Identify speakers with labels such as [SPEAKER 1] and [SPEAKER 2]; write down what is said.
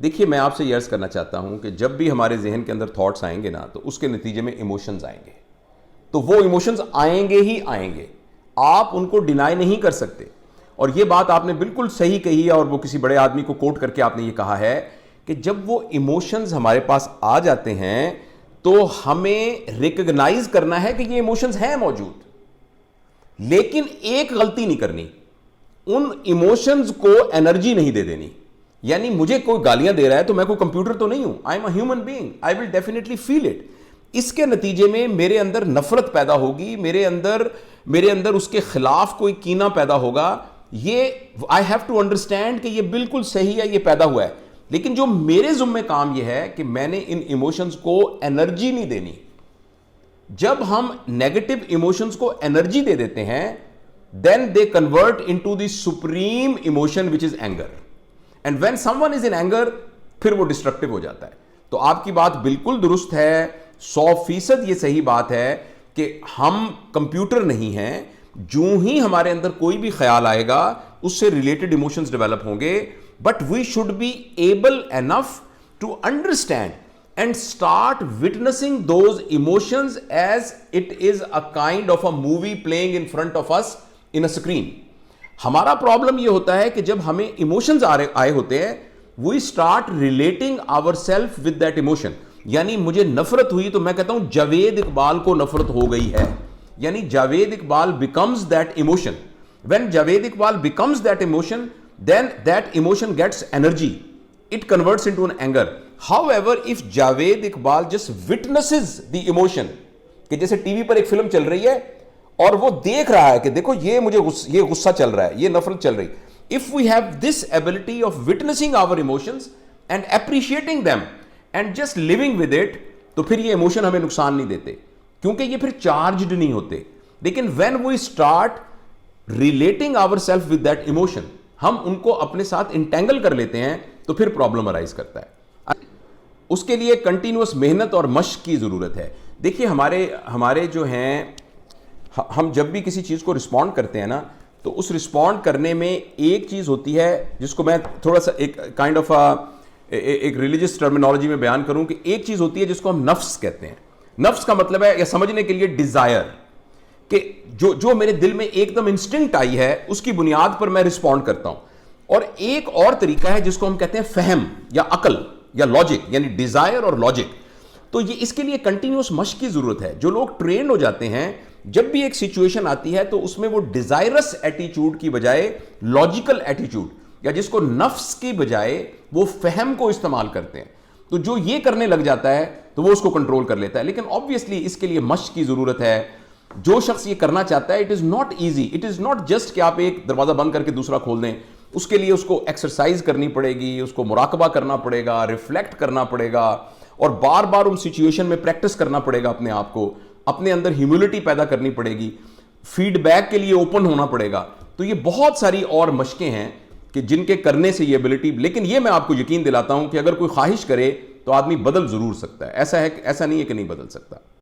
[SPEAKER 1] देखिए, मैं आपसे ये अर्ज़ करना चाहता हूं कि जब भी हमारे जहन के अंदर थॉट्स आएंगे ना, तो उसके नतीजे में इमोशंस आएंगे। तो वो इमोशंस आएंगे ही आएंगे, आप उनको डिनाई नहीं कर सकते। और ये बात आपने बिल्कुल सही कही है, और वो किसी बड़े आदमी को कोट करके आपने ये कहा है कि जब वो इमोशंस हमारे पास आ जाते हैं तो हमें रिकग्नाइज करना है कि ये इमोशंस हैं मौजूद, लेकिन एक गलती नहीं करनी, उन इमोशंस को एनर्जी नहीं दे देनी। यानी मुझे कोई गालियां दे रहा है तो मैं कोई कंप्यूटर तो नहीं हूं, I am a human being, I will definitely feel it. इसके नतीजे में मेरे अंदर नफरत पैदा होगी, मेरे अंदर उसके खिलाफ कोई कीना पैदा होगा। ये आई हैव टू अंडरस्टैंड कि ये बिल्कुल सही है, ये पैदा हुआ है, लेकिन जो मेरे जुम्मे काम ये है कि मैंने इन इमोशंस को एनर्जी नहीं देनी। जब हम नेगेटिव इमोशंस को एनर्जी दे देते हैं, then they convert into the supreme emotion which is anger, and when someone is in anger, फिर वो डिस्ट्रक्टिव हो जाता है। तो आपकी बात बिल्कुल दुरुस्त है, 100% ये सही बात है कि हम कंप्यूटर नहीं हैं। जो ही हमारे अंदर कोई भी ख्याल आएगा उससे रिलेटेड इमोशंस डेवलप होंगे, but we should be able enough to understand and start witnessing those emotions as it is a kind of a movie playing in front of us in a screen. हमारा problem ये होता है कि जब हमें emotions आए होते हैं, we start relating ourselves with that emotion. यानी मुझे नफरत हुई तो मैं कहता हूं जावेद इकबाल को नफरत हो गई है, यानी Javed Iqbal becomes that emotion. When Javed Iqbal becomes that emotion, then that emotion gets energy. It converts into an anger. However, if Javed Iqbal just witnesses the emotion, कि जैसे टीवी पर एक फिल्म चल रही है और वो देख रहा है कि देखो ये गुस्सा चल रहा है, ये नफरत चल रही, if we have this ability of witnessing our emotions and appreciating them and just living with it, तो फिर ये इमोशन हमें नुकसान नहीं देते, क्योंकि ये फिर चार्ज्ड नहीं होते। लेकिन when we start relating ourselves with that emotion, हम उनको अपने साथ इंटेंगल कर लेते हैं, तो फिर प्रॉब्लम अराइज करता है। उसके लिए कंटिन्यूअस मेहनत और मश्क की ज़रूरत है। देखिए, हमारे जो हैं, हम जब भी किसी चीज़ को रिस्पॉन्ड करते हैं ना, तो उस रिस्पॉन्ड करने में एक चीज़ होती है जिसको मैं थोड़ा सा एक काइंड ऑफ एक रिलीजियस टर्मिनोलॉजी में बयान करूं कि एक चीज़ होती है जिसको हम नफ्स कहते हैं। नफ्स का मतलब है, या समझने के लिए डिज़ायर, कि जो मेरे दिल में एकदम इंस्टिंक्ट आई है उसकी बुनियाद पर मैं रिस्पॉन्ड करता हूं। और एक और तरीका है जिसको हम कहते हैं फहम या अकल या लॉजिक, यानी डिजायर और लॉजिक। तो ये इसके लिए कंटिन्यूअस मश्क की जरूरत है। जो लोग ट्रेन हो जाते हैं, जब भी एक सिचुएशन आती है तो उसमें वो डिजायरस एटीट्यूड की बजाय लॉजिकल एटीट्यूड, या जिसको नफ्स की बजाय वो फहम को इस्तेमाल करते हैं, तो जो ये करने लग जाता है तो वो उसको कंट्रोल कर लेता है। लेकिन ऑब्वियसली इसके लिए मश्क की जरूरत है। जो शख्स ये करना चाहता है, it is not easy, it is not just कि आप एक दरवाजा बंद करके दूसरा खोल दें। उसके लिए उसको एक्सरसाइज करनी पड़ेगी, उसको मुराकबा करना पड़ेगा, रिफ्लेक्ट करना पड़ेगा, और बार बार उन सिचुएशन में प्रैक्टिस करना पड़ेगा अपने आप को, अपने अंदर ह्यूमिलिटी पैदा करनी पड़ेगी, फीडबैक के लिए ओपन होना पड़ेगा। तो ये बहुत सारी और मशकें हैं कि जिनके करने से ये एबिलिटी, लेकिन ये मैं आपको यकीन दिलाता हूं कि अगर कोई ख्वाहिश करे तो आदमी बदल जरूर सकता है। ऐसा नहीं है कि नहीं बदल सकता।